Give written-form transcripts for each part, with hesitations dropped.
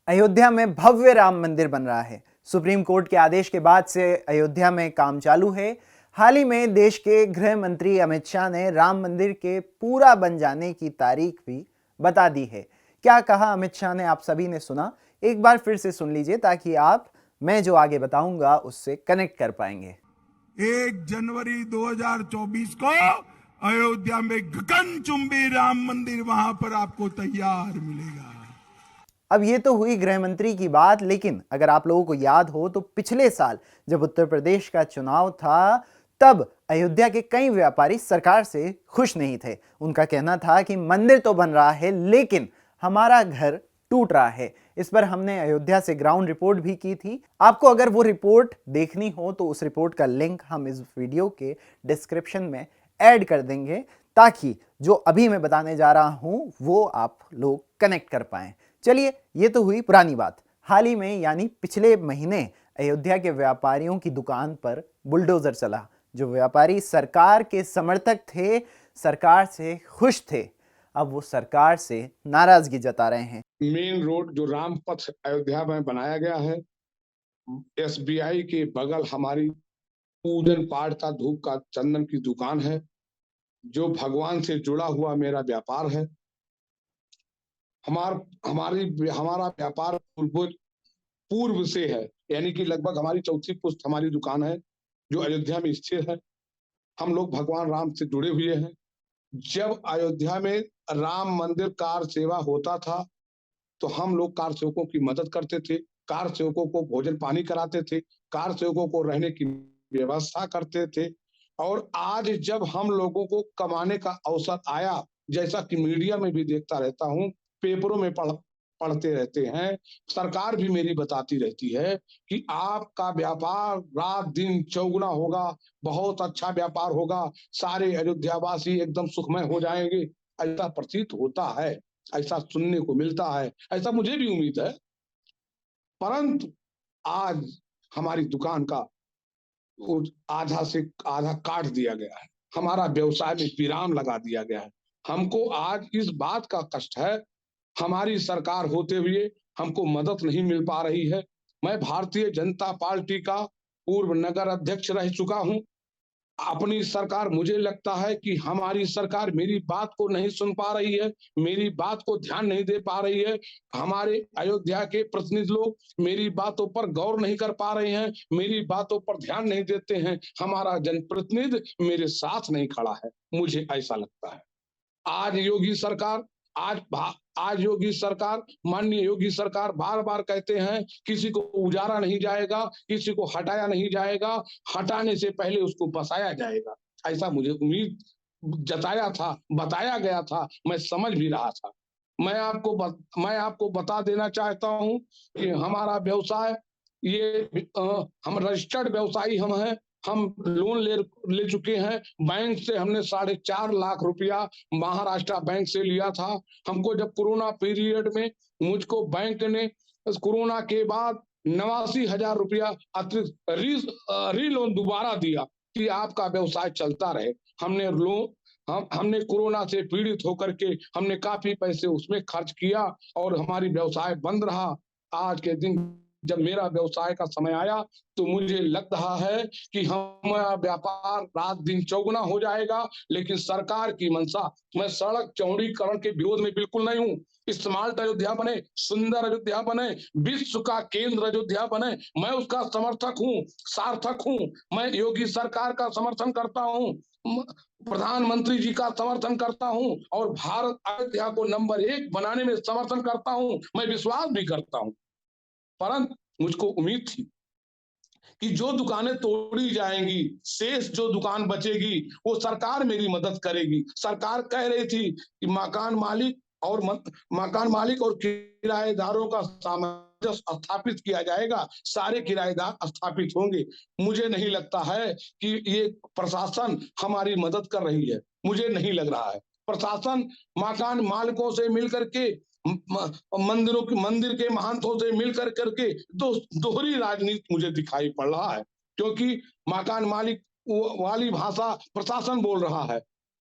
अयोध्या में भव्य राम मंदिर बन रहा है। सुप्रीम कोर्ट के आदेश के बाद से अयोध्या में काम चालू है। हाल ही में देश के गृह मंत्री अमित शाह ने राम मंदिर के पूरा बन जाने की तारीख भी बता दी है। क्या कहा अमित शाह ने, आप सभी ने सुना। एक बार फिर से सुन लीजिए ताकि आप मैं जो आगे बताऊंगा उससे कनेक्ट कर पाएंगे। 1 जनवरी 2024 को अयोध्या में गगनचुंबी राम मंदिर वहां पर आपको तैयार मिलेगा। अब ये तो हुई गृह मंत्री की बात, लेकिन अगर आप लोगों को याद हो तो पिछले साल जब उत्तर प्रदेश का चुनाव था तब अयोध्या के कई व्यापारी सरकार से खुश नहीं थे। उनका कहना था कि मंदिर तो बन रहा है लेकिन हमारा घर टूट रहा है। इस पर हमने अयोध्या से ग्राउंड रिपोर्ट भी की थी। आपको अगर वो रिपोर्ट देखनी हो तो उस रिपोर्ट का लिंक हम इस वीडियो के डिस्क्रिप्शन में ऐड कर देंगे ताकि जो अभी मैं बताने जा रहा हूं वो आप लोग कनेक्ट कर पाएं। चलिए, ये तो हुई पुरानी बात। हाल ही में यानी पिछले महीने अयोध्या के व्यापारियों की दुकान पर बुलडोजर चला। जो व्यापारी सरकार के समर्थक थे, सरकार से खुश थे, अब वो सरकार से नाराजगी जता रहे हैं। मेन रोड जो रामपथ अयोध्या में बनाया गया है, एसबीआई के बगल हमारी पूजन पाठ का धूप का चंदन की दुकान है, जो भगवान से जुड़ा हुआ मेरा व्यापार है। हमारा व्यापार पूर्व से है, यानी कि लगभग हमारी चौथी पुश्त हमारी दुकान है जो अयोध्या में स्थित है। हम लोग भगवान राम से जुड़े हुए हैं। जब अयोध्या में राम मंदिर कार सेवा होता था तो हम लोग कार सेवकों की मदद करते थे, कार सेवकों को भोजन पानी कराते थे, कार सेवकों को रहने की व्यवस्था करते थे। और आज जब हम लोगों को कमाने का अवसर आया, जैसा कि मीडिया में भी देखता रहता हूँ, पेपरों में पढ़ते रहते हैं, सरकार भी मेरी बताती रहती है कि आपका व्यापार रात दिन चौगुना होगा, बहुत अच्छा व्यापार होगा, सारे अयोध्यावासी एकदम सुखमय हो जाएंगे। ऐसा प्रतीत होता है, ऐसा सुनने को मिलता है, ऐसा मुझे भी उम्मीद है। परंतु आज हमारी दुकान का आधा से आधा काट दिया गया है, हमारा व्यवसाय में विराम लगा दिया गया है। हमको आज इस बात का कष्ट है, हमारी सरकार होते हुए हमको मदद नहीं मिल पा रही है। मैं भारतीय जनता पार्टी का पूर्व नगर अध्यक्ष रह चुका हूं। अपनी सरकार, मुझे लगता है कि हमारी सरकार मेरी बात को नहीं सुन पा रही है, मेरी बात को ध्यान नहीं दे पा रही है। हमारे अयोध्या के प्रतिनिधि लोग मेरी बातों पर गौर नहीं कर पा रहे हैं, मेरी बातों पर ध्यान नहीं देते हैं। हमारा जनप्रतिनिधि मेरे साथ नहीं खड़ा है, मुझे ऐसा लगता है। आज योगी सरकार आज योगी सरकार, माननीय योगी सरकार बार बार कहते हैं किसी को उजारा नहीं जाएगा, किसी को हटाया नहीं जाएगा, हटाने से पहले उसको बसाया जाएगा। ऐसा मुझे उम्मीद जताया था, बताया गया था, मैं समझ भी रहा था। मैं आपको बता देना चाहता हूं कि हमारा व्यवसाय हम रजिस्टर्ड व्यवसायी हैं। हम लोन ले चुके हैं बैंक से। हमने 4.5 लाख रुपया महाराष्ट्र बैंक से लिया था। हमको जब कोरोना पीरियड में मुझको बैंक ने कोरोना के बाद 89,000 रुपया अतिरिक्त री लोन दोबारा दिया कि आपका व्यवसाय चलता रहे। हमने कोरोना से पीड़ित होकर के हमने काफी पैसे उसमें खर्च किया और हमारी व्यवसाय बंद रहा। आज के दिन जब मेरा व्यवसाय का समय आया तो मुझे लग रहा है कि हमारा व्यापार रात दिन चौगुना हो जाएगा। लेकिन सरकार की मंशा, मैं सड़क चौड़ीकरण के विरोध में बिल्कुल नहीं हूँ। स्मार्ट अयोध्या बने, सुंदर अयोध्या बने, विश्व का केंद्र अयोध्या बने, मैं उसका समर्थक हूँ, सार्थक हूँ। मैं योगी सरकार का समर्थन करता हूँ, प्रधानमंत्री जी का समर्थन करता हूं और भारत अयोध्या को नंबर 1 बनाने में समर्थन करता हूं। मैं विश्वास भी करता हूं। परंतु मुझको उम्मीद थी कि जो दुकानें तोड़ी जाएंगी, शेष जो दुकान बचेगी वो सरकार मेरी मदद करेगी। सरकार कह रही थी कि मकान मालिक और किराएदारों का सामंजस्य स्थापित किया जाएगा, सारे किराएदार स्थापित होंगे। मुझे नहीं लगता है कि ये प्रशासन हमारी मदद कर रही है, मुझे नहीं लग रहा है। प्रशासन मकान मालिकों से मिलकर के, मंदिर के महंतों से मिलकर करके दोहरी राजनीति मुझे दिखाई पड़ रहा है, क्योंकि मकान मालिक वाली भाषा प्रशासन बोल रहा है,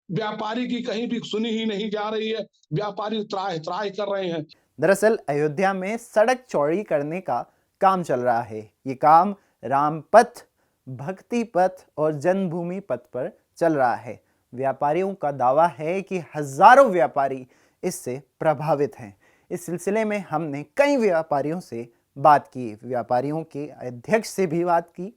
व्यापारी की कहीं भी सुनी ही नहीं जा रही है। व्यापारी त्राह त्राह कर रहे हैं। दरअसल अयोध्या में सड़क चौड़ी करने का काम चल रहा है। ये काम राम पथ, भक्ति पथ और जन्मभूमि पथ पर चल रहा है। व्यापारियों का दावा है कि हजारों व्यापारी इससे प्रभावित हैं। इस सिलसिले में हमने कई व्यापारियों से बात की, व्यापारियों के अध्यक्ष से भी बात की।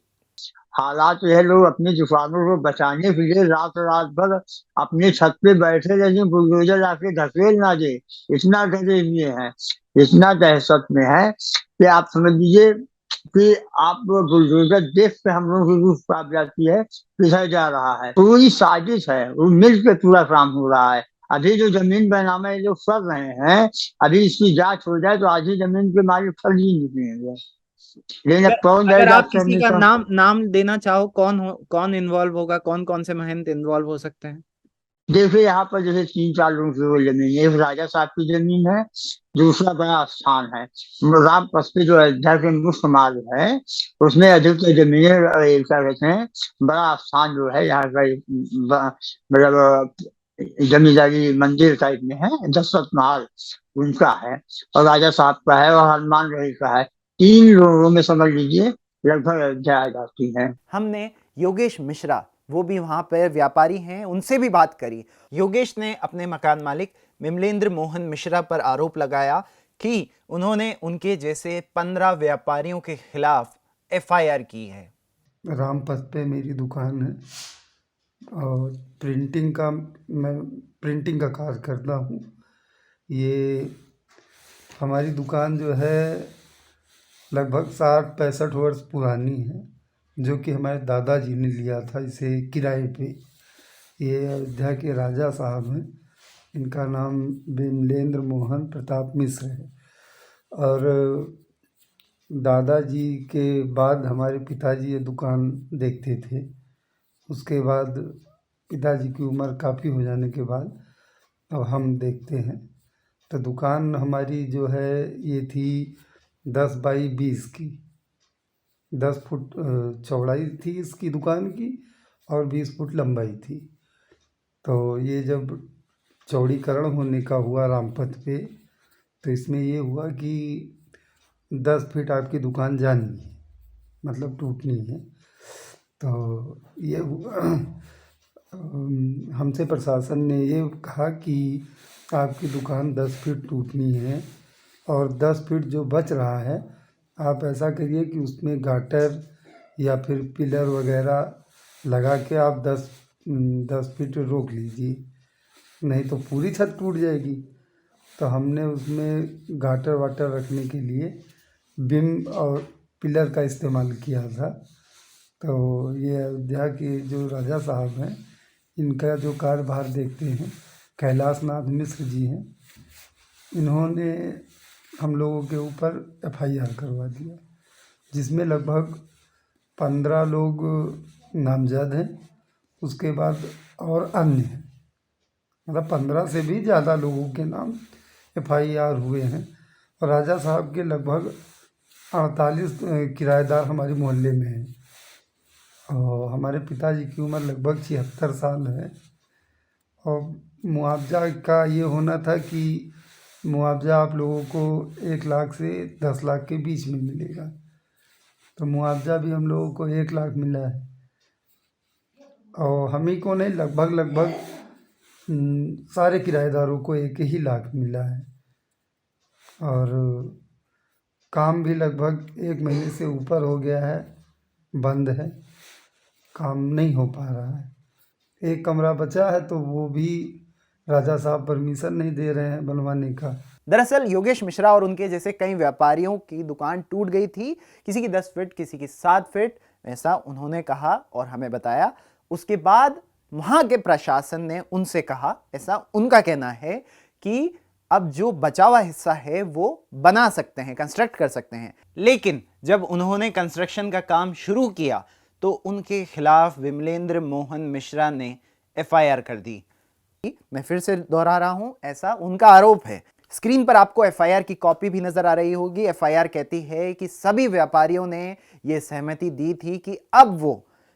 हालात यह लोग अपनी दुकानों को बचाने के लिए रात रात भर अपनी छत पे बैठे रहे, बुलडोजर आके धकेल ना दे, इतना डरे हुए हैं, इतना दहशत में है कि आप समझ लीजिए कि आप बुलडोजर देख के हम लोगों की रूह कांप जाती है, किधर जा रहा है। पूरी साजिश है, वो मिल के पूरा काम हो रहा है। अभी जो जमीन बेनामा ये लोग कर रहे हैं, अभी इसकी जांच हो जाए तो आधी जमीन के मालिक फर्ज ही निकलेंगे। लेकिन अब कौन अगर जाएगा आप किसी का नाम देना चाहो, कौन इन्वॉल्व होगा, कौन से महंत इन्वॉल्व हो सकते हैं? देखिए यहाँ पर जैसे 3-4 लोगों की वो जमीन है, एक राजा साहब की जमीन है, दूसरा बड़ा स्थान है राम पस्ती जो अयोध्या के मुख्य मार्ग है, उसमें अधिक जमीनें क्या कहते हैं, बड़ा स्थान जो है यहाँ का मतलब जमींदारी मंदिर टाइप में है, दशरथ महल उनका है और राजा साहब का है और हनुमान रही का है। 3 लोगों में समझ लीजिए लगभग अयोध्या आ जाती है। हमने योगेश मिश्रा, वो भी वहां पर व्यापारी हैं, उनसे भी बात करी। योगेश ने अपने मकान मालिक विमलेंद्र मोहन मिश्रा पर आरोप लगाया कि उन्होंने उनके जैसे 15 व्यापारियों के खिलाफ एफआईआर की है। रामपथ पे मेरी दुकान है और मैं प्रिंटिंग का कार्य करता हूँ। ये हमारी दुकान जो है लगभग 60-65 वर्ष पुरानी है, जो कि हमारे दादाजी ने लिया था इसे किराए पे। ये अयोध्या के राजा साहब हैं, इनका नाम विमलेंद्र मोहन प्रताप मिश्र है और दादाजी के बाद हमारे पिताजी ये दुकान देखते थे। उसके बाद पिताजी की उम्र काफ़ी हो जाने के बाद अब हम देखते हैं। तो दुकान हमारी जो है ये थी 10 बाई 20 की, 10 फुट चौड़ाई थी इसकी दुकान की और 20 फुट लंबाई थी। तो ये जब चौड़ीकरण होने का हुआ रामपथ पे, तो इसमें ये हुआ कि 10 फीट आपकी दुकान जानी है, मतलब टूटनी है। तो ये हमसे प्रशासन ने ये कहा कि आपकी दुकान 10 फीट टूटनी है और 10 फीट जो बच रहा है आप ऐसा करिए कि उसमें गाटर या फिर पिलर वगैरह लगा के आप 10 फीट रोक लीजिए, नहीं तो पूरी छत टूट जाएगी। तो हमने उसमें गाटर वाटर रखने के लिए बिम और पिलर का इस्तेमाल किया था। तो ये अयोध्या के जो राजा साहब हैं, इनका जो कार्यभार देखते हैं कैलाश नाथ मिश्र जी हैं, इन्होंने हम लोगों के ऊपर एफआईआर करवा दिया, जिसमें लगभग 15 लोग नामजद हैं। उसके बाद और अन्य हैं, मतलब 15 से भी ज़्यादा लोगों के नाम एफआईआर हुए हैं और राजा साहब के लगभग 48 किराएदार हमारे मोहल्ले में हैं और हमारे पिताजी की उम्र लगभग 76 साल है। और मुआवजा का ये होना था कि मुआवजा आप लोगों को 1 लाख से 10 लाख के बीच में मिलेगा, तो मुआवजा भी हम लोगों को 1 लाख मिला है और हम ही को नहीं, लगभग सारे किराएदारों को 1 लाख मिला है। और काम भी लगभग 1 महीने से ऊपर हो गया है, बंद है, काम नहीं हो पा रहा है। 1 कमरा बचा है तो वो भी राजा साहब परमिशन नहीं दे रहे हैं बनवाने का। दरअसल योगेश मिश्रा और उनके जैसे कई व्यापारियों की दुकान टूट गई थी, किसी की 10 फीट, किसी की 7 फीट, ऐसा उन्होंने कहा और हमें बताया। उसके बाद वहां के प्रशासन ने उनसे कहा, ऐसा उनका कहना है कि अब जो बचा हुआ हिस्सा है वो बना सकते हैं, कंस्ट्रक्ट कर सकते हैं। लेकिन जब उन्होंने कंस्ट्रक्शन का काम शुरू किया तो उनके खिलाफ विमलेंद्र मोहन मिश्रा ने एफआईआर कर दी। मैं फिर से दोहरा रहा हूं, ऐसा उनका आरोप है। स्क्रीन पर आपको एफआईआर की कॉपी भी नजर आ रही होगी। एफआईआर कहती है कि सभी व्यापारियों ने यह सहमति दी थी कि अब वो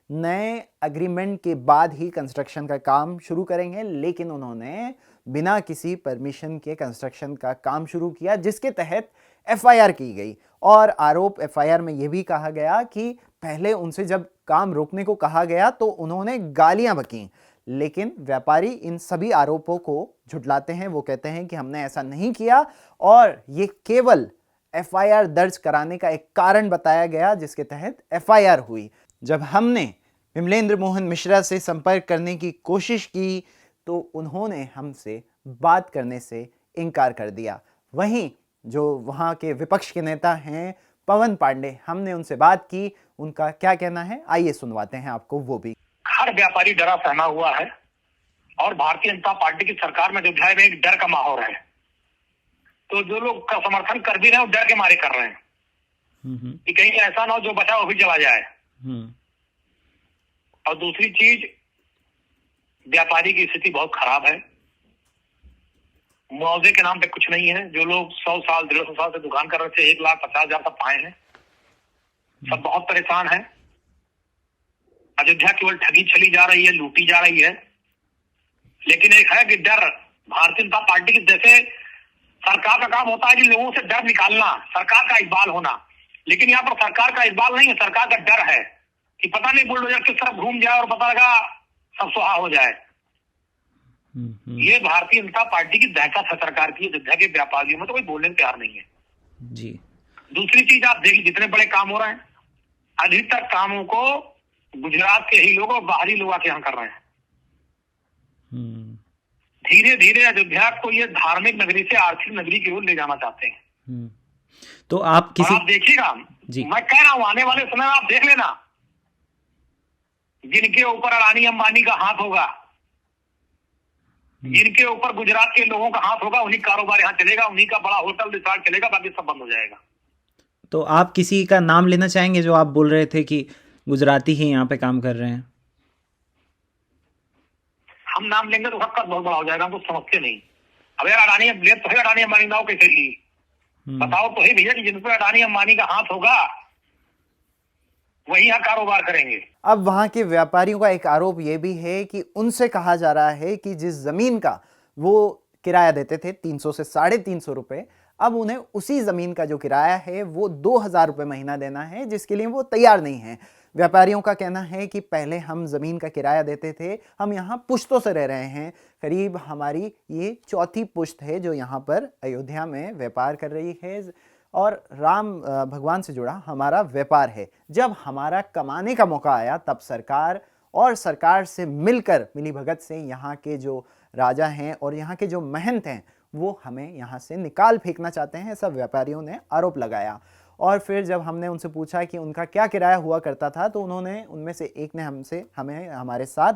नए एग्रीमेंट के बाद ही कंस्ट्रक्शन का काम शुरू करेंगे, लेकिन उन्होंने बिना किसी परमिशन के कंस्ट्रक्शन का काम शुरू किया, जिसके तहत एफआईआर की गई। और आरोप एफआईआर में यह भी कहा गया कि पहले उनसे जब काम रोकने को कहा गया तो उन्होंने गालियां बकीं, लेकिन व्यापारी इन सभी आरोपों को झुठलाते हैं। वो कहते हैं कि हमने ऐसा नहीं किया और ये केवल एफआईआर दर्ज कराने का एक कारण बताया गया, जिसके तहत एफआईआर हुई। जब हमने विमलेंद्र मोहन मिश्रा से संपर्क करने की कोशिश की तो उन्होंने हमसे बात करने से इनकार कर दिया। वहीं जो वहां के विपक्ष के नेता हैं पवन पांडे, हमने उनसे बात की, उनका क्या कहना है आइए सुनवाते हैं आपको वो भी। हर व्यापारी डरा सहमा हुआ है और भारतीय जनता पार्टी की सरकार में अयोध्या में एक डर का माहौल है। तो जो लोग का समर्थन कर भी रहे हैं वो डर के मारे कर रहे हैं कि कहीं ऐसा ना हो जो बचा वो भी चला जाए। और दूसरी चीज, व्यापारी की स्थिति बहुत खराब है। मुआवजे के नाम पे कुछ नहीं है। जो लोग 100 साल 150 साल से दुकान कर रहे थे 1,50,000 तक पाए हैं, सब बहुत परेशान है। अयोध्या केवल ठगी चली जा रही है, लूटी जा रही है। लेकिन एक है कि डर, भारतीय जनता पार्टी की जैसे सरकार का काम होता है कि लोगों से डर निकालना, सरकार का इकबाल होना, लेकिन यहाँ पर सरकार का इकबाल नहीं है, सरकार का डर है कि पता नहीं बुलडोजर किस तरफ घूम जाए और पता लगा सब सुहा हो जाए। ये भारतीय जनता पार्टी की दहशत है सरकार की। अयोध्या के व्यापारियों में तो कोई बोलने को तैयार नहीं है जी। दूसरी चीज आप देखिए, जितने बड़े काम हो रहे हैं, अधिकतर कामों को गुजरात के ही लोग और बाहरी लोग आके यहाँ कर रहे हैं। धीरे धीरे अयोध्या को ये धार्मिक नगरी से आर्थिक नगरी की ओर ले जाना चाहते हैं। तो आप किसी आप देखिएगा जी। मैं कह रहा हूं आने वाले समय में आप देख लेना, जिनके ऊपर अडानी अंबानी का हाथ होगा, जिनके ऊपर गुजरात के लोगों का हाथ होगा, उन्हीं कारोबार यहाँ चलेगा, उन्हीं का बड़ा होटल रिसोर्ट चलेगा, बाकी सब बंद हो जाएगा। तो आप किसी का नाम लेना चाहेंगे जो आप बोल रहे थे कि गुजराती ही यहाँ पे काम कर रहे हैं? हम नाम लेंगे तो सबका बहुत बड़ा हो जाएगा, हम तो समझते नहीं। अब यार अडानी ले तो है, अडानी अंबानी नाव कैसे ली बताओ तो ही भैया कि जिन पर अडानी अंबानी का हाथ होगा वही यहाँ कारोबार करेंगे। अब वहां के व्यापारियों का एक आरोप यह भी है कि उनसे कहा जा रहा है कि जिस जमीन का वो किराया देते थे 300 से 350 रुपए, अब उन्हें उसी जमीन का जो किराया है वो 2,000 रुपए महीना देना है, जिसके लिए वो तैयार नहीं है। व्यापारियों का कहना है कि पहले हम जमीन का किराया देते थे, हम यहाँ पुश्तों से रह रहे हैं, करीब हमारी ये चौथी पुश्त है जो यहाँ पर अयोध्या में व्यापार कर रही है और राम भगवान से जुड़ा हमारा व्यापार है। जब हमारा कमाने का मौका आया तब सरकार से मिलकर मिलीभगत से यहाँ के जो राजा हैं और यहाँ के जो महंत हैं वो हमें यहाँ से निकाल फेंकना चाहते हैं, सब व्यापारियों ने आरोप लगाया। और फिर जब हमने उनसे पूछा कि उनका क्या किराया हुआ करता था तो उनमें से एक ने हमारे साथ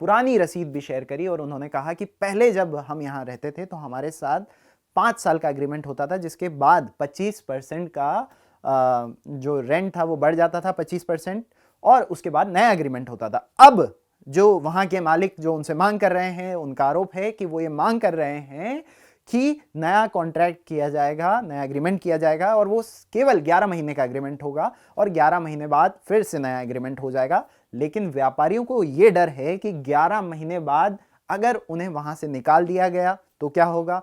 पुरानी रसीद भी शेयर करी और उन्होंने कहा कि पहले जब हम यहाँ रहते थे तो हमारे साथ 5 साल का एग्रीमेंट होता था, जिसके बाद 25% का जो रेंट था वो बढ़ जाता था 25% और उसके बाद नया एग्रीमेंट होता था। अब जो वहाँ के मालिक जो उनसे मांग कर रहे हैं, उनका आरोप है कि वो ये मांग कर रहे हैं कि नया कॉन्ट्रैक्ट किया जाएगा, नया एग्रीमेंट किया जाएगा और वो केवल 11 महीने का एग्रीमेंट होगा और 11 महीने बाद फिर से नया एग्रीमेंट हो जाएगा। लेकिन व्यापारियों को ये डर है कि 11 महीने बाद अगर उन्हें वहां से निकाल दिया गया तो क्या होगा,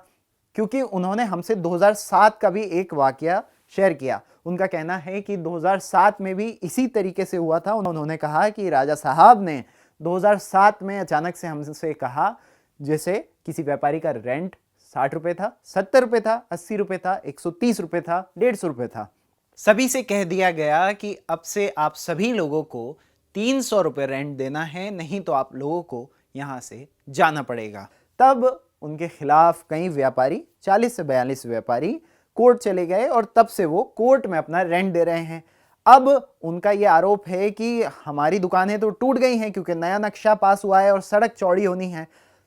क्योंकि उन्होंने हमसे 2007 का भी एक वाकया शेयर किया। उनका कहना है कि 2007 में भी इसी तरीके से हुआ था। उन्होंने कहा कि राजा साहब ने 2007 में अचानक से हमसे कहा, जैसे किसी व्यापारी का रेंट 60 रुपए था, 70 रुपए था, 80 रुपए था, 130 रुपए था, 150 रुपए था। सभी से कह दिया गया कि अब से आप सभी लोगों को 300 रुपए रेंट देना है, नहीं तो आप लोगों को यहां से जाना पड़ेगा। तब उनके खिलाफ कई व्यापारी, 40 से 42 व्यापारी कोर्ट चले गए और तब से वो कोर्ट में अपना रेंट दे रहे हैं। अब उनका ये आरोप है कि हमारी दुकानें तो टूट गई हैं क्योंकि नया नक्शा पास हुआ है और सड़क चौड़ी होनी है।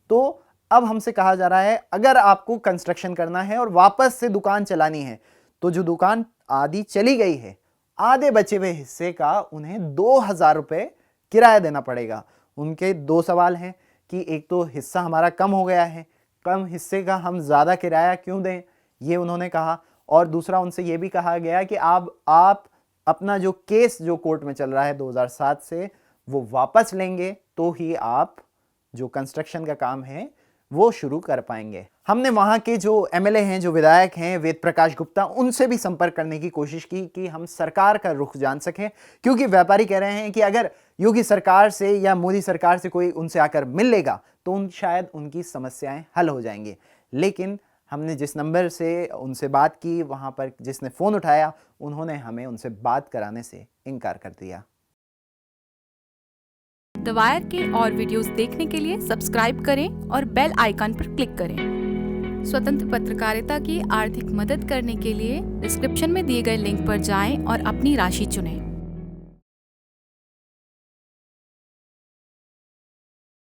तो अब हमसे कहा जा रहा है अगर आपको कंस्ट्रक्शन करना है और वापस से दुकान चलानी है तो जो दुकान आधी चली गई है, आधे बचे हुए हिस्से का उन्हें 2,000 रुपए किराया देना पड़ेगा। उनके 2 सवाल हैं कि एक तो हिस्सा हमारा कम हो गया है, कम हिस्से का हम ज़्यादा किराया क्यों दें, ये उन्होंने कहा। और दूसरा उनसे ये भी कहा गया कि आप अपना जो केस जो कोर्ट में चल रहा है 2007 से, वो वापस लेंगे तो ही आप जो कंस्ट्रक्शन का काम है वो शुरू कर पाएंगे। हमने वहाँ के जो एमएलए हैं, जो विधायक हैं, वेद प्रकाश गुप्ता, उनसे भी संपर्क करने की कोशिश की कि हम सरकार का रुख जान सकें, क्योंकि व्यापारी कह रहे हैं कि अगर योगी सरकार से या मोदी सरकार से कोई उनसे आकर मिल लेगा तो शायद उनकी समस्याएं हल हो जाएंगी। लेकिन हमने जिस नंबर से उनसे बात की, वहाँ पर जिसने फ़ोन उठाया, उन्होंने हमें उनसे बात कराने से इनकार कर दिया। द वायर के और वीडियोस देखने के लिए सब्सक्राइब करें और बेल आइकन पर क्लिक करें। स्वतंत्र पत्रकारिता की आर्थिक मदद करने के लिए डिस्क्रिप्शन में दिए गए लिंक पर जाएं और अपनी राशि चुनें।